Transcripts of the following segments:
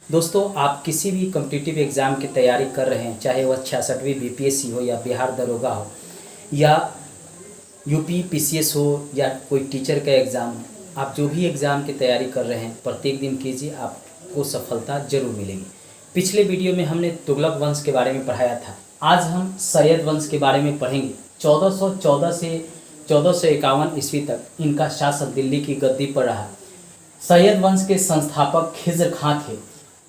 दोस्तों, आप किसी भी कॉम्पिटिटिव एग्ज़ाम की तैयारी कर रहे हैं, चाहे वह 66वीं बीपीएससी हो या बिहार दरोगा हो या यूपी पीसीएस हो या कोई टीचर का एग्ज़ाम हो, आप जो भी एग्ज़ाम की तैयारी कर रहे हैं प्रत्येक दिन कीजिए, आपको सफलता जरूर मिलेगी। पिछले वीडियो में हमने तुगलक वंश के बारे में पढ़ाया था। आज हम सैयद वंश के बारे में पढ़ेंगे। 1414 से 1451 ईस्वी तक इनका शासन दिल्ली की गद्दी पर रहा। सैयद वंश के संस्थापक खिज़्र खां थे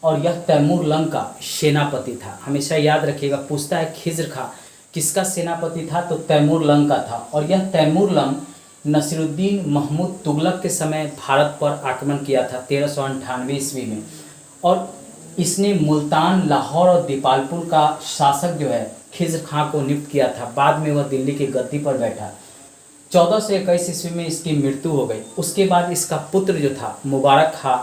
और यह तैमूर लंग का सेनापति था। हमेशा याद रखिएगा, पूछता है खिज़्र खां किसका सेनापति था, तो तैमूर लंग का था। और यह तैमूर लंग नसीरुद्दीन महमूद तुगलक के समय भारत पर आक्रमण किया था 1398 ईस्वी में, और इसने मुल्तान, लाहौर और दीपालपुर का शासक जो है खिज़्र खां को नियुक्त किया था। बाद में वह दिल्ली की गद्दी पर बैठा। 1421 ईस्वी में इसकी मृत्यु हो गई। उसके बाद इसका पुत्र जो था मुबारक खां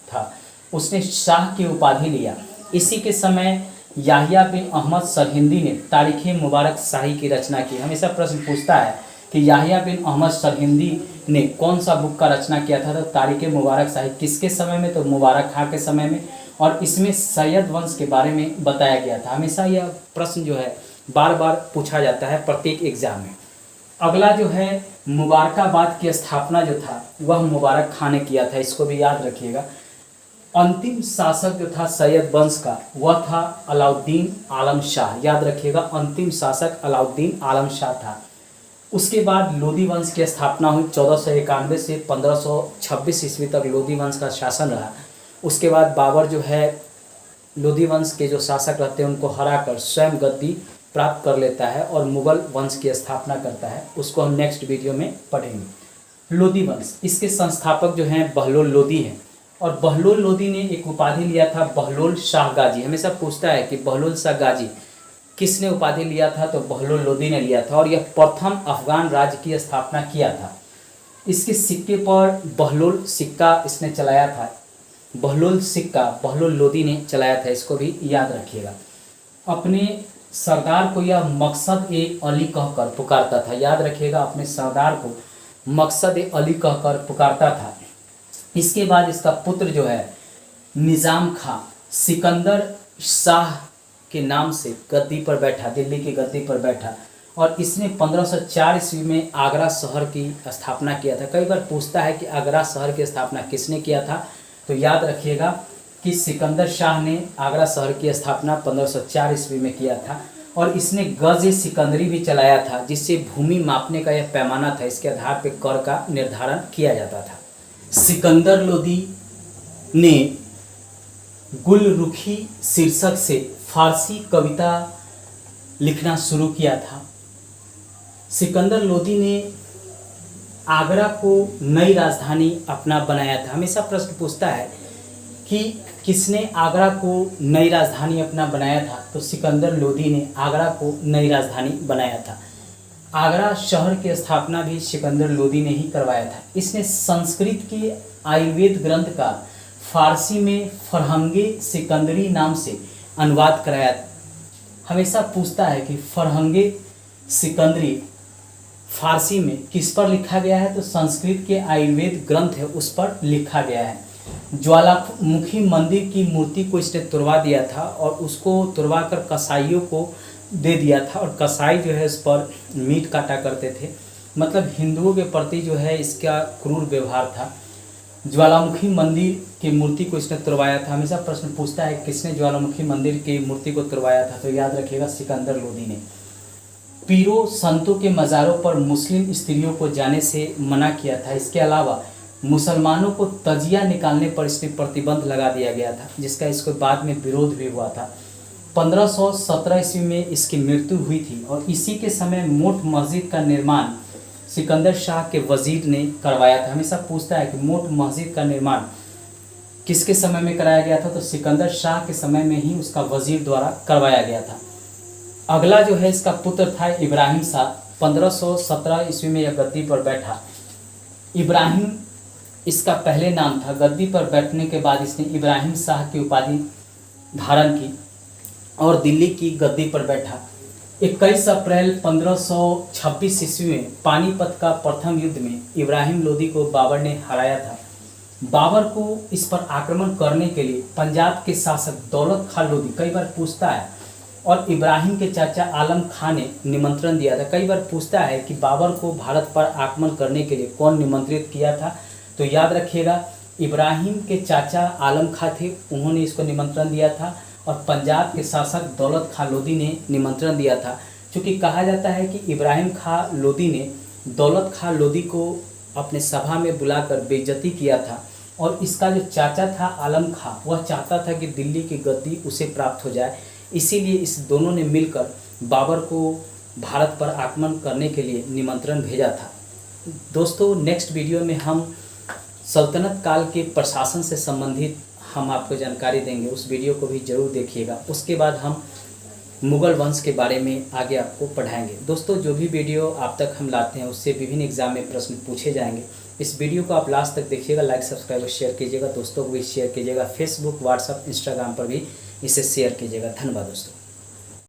था, उसने शाह की उपाधि लिया। इसी के समय याहिया बिन अहमद सरहिंदी ने तारीख़ मुबारक शाही की रचना की। हमेशा प्रश्न पूछता है कि याहिया बिन अहमद सरहिंदी ने कौन सा बुक का रचना किया था, तो तारीख़ मुबारक शाही। किसके समय में, तो मुबारक खां के समय में, और इसमें सैयद वंश के बारे में बताया गया था। हमेशा यह प्रश्न जो है बार बार पूछा जाता है प्रत्येक एग्जाम में। अगला जो है मुबारकाबाद की स्थापना जो था वह मुबारक खां ने किया था, इसको भी याद रखिएगा। अंतिम शासक जो था सैयद वंश का वह था अलाउद्दीन आलम शाह। याद रखिएगा, अंतिम शासक अलाउद्दीन आलम शाह था। उसके बाद लोदी वंश की स्थापना हुई। 1491 से 1526 ईस्वी तक लोदी वंश का शासन रहा। उसके बाद बाबर जो है लोदी वंश के जो शासक रहते हैं उनको हराकर स्वयं गद्दी प्राप्त कर लेता है और मुगल वंश की स्थापना करता है। उसको हम नेक्स्ट वीडियो में पढ़ेंगे। लोदी वंश, इसके संस्थापक जो हैं बहलोल लोदी हैं, और बहलोल लोदी ने एक उपाधि लिया था बहलोल शाह गाजी। हमेशा पूछता है कि बहलोल शाह गाजी किसने उपाधि लिया था, तो बहलोल लोदी ने लिया था, और यह प्रथम अफगान राज्य की स्थापना किया था। इसके सिक्के पर बहलोल सिक्का इसने चलाया था। बहलोल सिक्का बहलोल लोदी ने चलाया था, इसको भी याद रखिएगा। अपने सरदार को यह मकसद ए अली कहकर पुकारता था। याद रखिएगा, अपने सरदार को मकसद ए अली कहकर पुकारता था। इसके बाद इसका पुत्र जो है निज़ाम खां सिकंदर शाह के नाम से गद्दी पर बैठा, दिल्ली की गद्दी पर बैठा, और इसने 1504 ईस्वी में आगरा शहर की स्थापना किया था। कई बार पूछता है कि आगरा शहर की स्थापना किसने किया था, तो याद रखिएगा कि सिकंदर शाह ने आगरा शहर की स्थापना 1504 ईस्वी में किया था। और इसने गज सिकंदरी भी चलाया था, जिससे भूमि मापने का यह पैमाना था। इसके आधार पर कर का निर्धारण किया जाता था। सिकंदर लोदी ने गुलरुखी शीर्षक से फारसी कविता लिखना शुरू किया था। सिकंदर लोदी ने आगरा को नई राजधानी अपना बनाया था। हमेशा प्रश्न पूछता है कि किसने आगरा को नई राजधानी अपना बनाया था, तो सिकंदर लोदी ने आगरा को नई राजधानी बनाया था। आगरा शहर की स्थापना भी सिकंदर लोदी ने ही करवाया था। इसने संस्कृत के आयुर्वेद ग्रंथ का फारसी में फरहंगे सिकंदरी नाम से अनुवाद कराया। हमेशा पूछता है कि फरहंगे सिकंदरी फारसी में किस पर लिखा गया है, तो संस्कृत के आयुर्वेद ग्रंथ है उस पर लिखा गया है। ज्वालामुखी मंदिर की मूर्ति को इसने तुड़वा दिया था और उसको तुड़वा कर कसाईयों को दे दिया था, और कसाई जो है इस पर मीट काटा करते थे। मतलब हिंदुओं के प्रति जो है इसका क्रूर व्यवहार था। ज्वालामुखी मंदिर की मूर्ति को इसने तुड़वाया था। हमेशा प्रश्न पूछता है किसने ज्वालामुखी मंदिर की मूर्ति को तुड़वाया था, तो याद रखिएगा सिकंदर लोदी ने। पीरों संतों के मज़ारों पर मुस्लिम स्त्रियों को जाने से मना किया था। इसके अलावा मुसलमानों को तजिया निकालने पर इसने प्रतिबंध लगा दिया गया था, जिसका इसको बाद में विरोध भी हुआ था। 1517 ईस्वी में इसकी मृत्यु हुई थी, और इसी के समय मोट मस्जिद का निर्माण सिकंदर शाह के वजीर ने करवाया था। हमेशा पूछता है कि मोट मस्जिद का निर्माण किसके समय में कराया गया था, तो सिकंदर शाह के समय में ही उसका वजीर द्वारा करवाया गया था। अगला जो है इसका पुत्र था इब्राहिम शाह। 1517 ईस्वी में यह गद्दी पर बैठा। इब्राहिम इसका पहले नाम था। गद्दी पर बैठने के बाद इसने इब्राहिम शाह की उपाधि धारण की और दिल्ली की गद्दी पर बैठा। 21 अप्रैल 1526 ईस्वी में पानीपत का प्रथम युद्ध में इब्राहिम लोदी को बाबर ने हराया था। बाबर को इस पर आक्रमण करने के लिए पंजाब के शासक दौलत खां लोधी कई बार पूछता है और इब्राहिम के चाचा आलम खां ने निमंत्रण दिया था। कई बार पूछता है कि बाबर को भारत पर आक्रमण करने के लिए कौन निमंत्रित किया था, तो याद रखिएगा इब्राहिम के चाचा आलम खां थे, उन्होंने इसको निमंत्रण दिया था और पंजाब के शासक दौलत खां लोधी ने निमंत्रण दिया था। क्योंकि कहा जाता है कि इब्राहिम खां लोधी ने दौलत खां लोधी को अपने सभा में बुलाकर बेइज्जती किया था और इसका जो चाचा था आलम खां वह चाहता था कि दिल्ली की गद्दी उसे प्राप्त हो जाए, इसीलिए इस दोनों ने मिलकर बाबर को भारत पर आक्रमण करने के लिए निमंत्रण भेजा था। दोस्तों नेक्स्ट वीडियो में हम सल्तनत काल के प्रशासन से संबंधित हम आपको जानकारी देंगे, उस वीडियो को भी जरूर देखिएगा। उसके बाद हम मुगल वंश के बारे में आगे आपको पढ़ाएंगे। दोस्तों जो भी वीडियो आप तक हम लाते हैं उससे विभिन्न एग्जाम में प्रश्न पूछे जाएंगे। इस वीडियो को आप लास्ट तक देखिएगा, लाइक सब्सक्राइब और शेयर कीजिएगा, दोस्तों को भी शेयर कीजिएगा, फेसबुक व्हाट्सएप इंस्टाग्राम पर भी इसे शेयर कीजिएगा। धन्यवाद दोस्तों।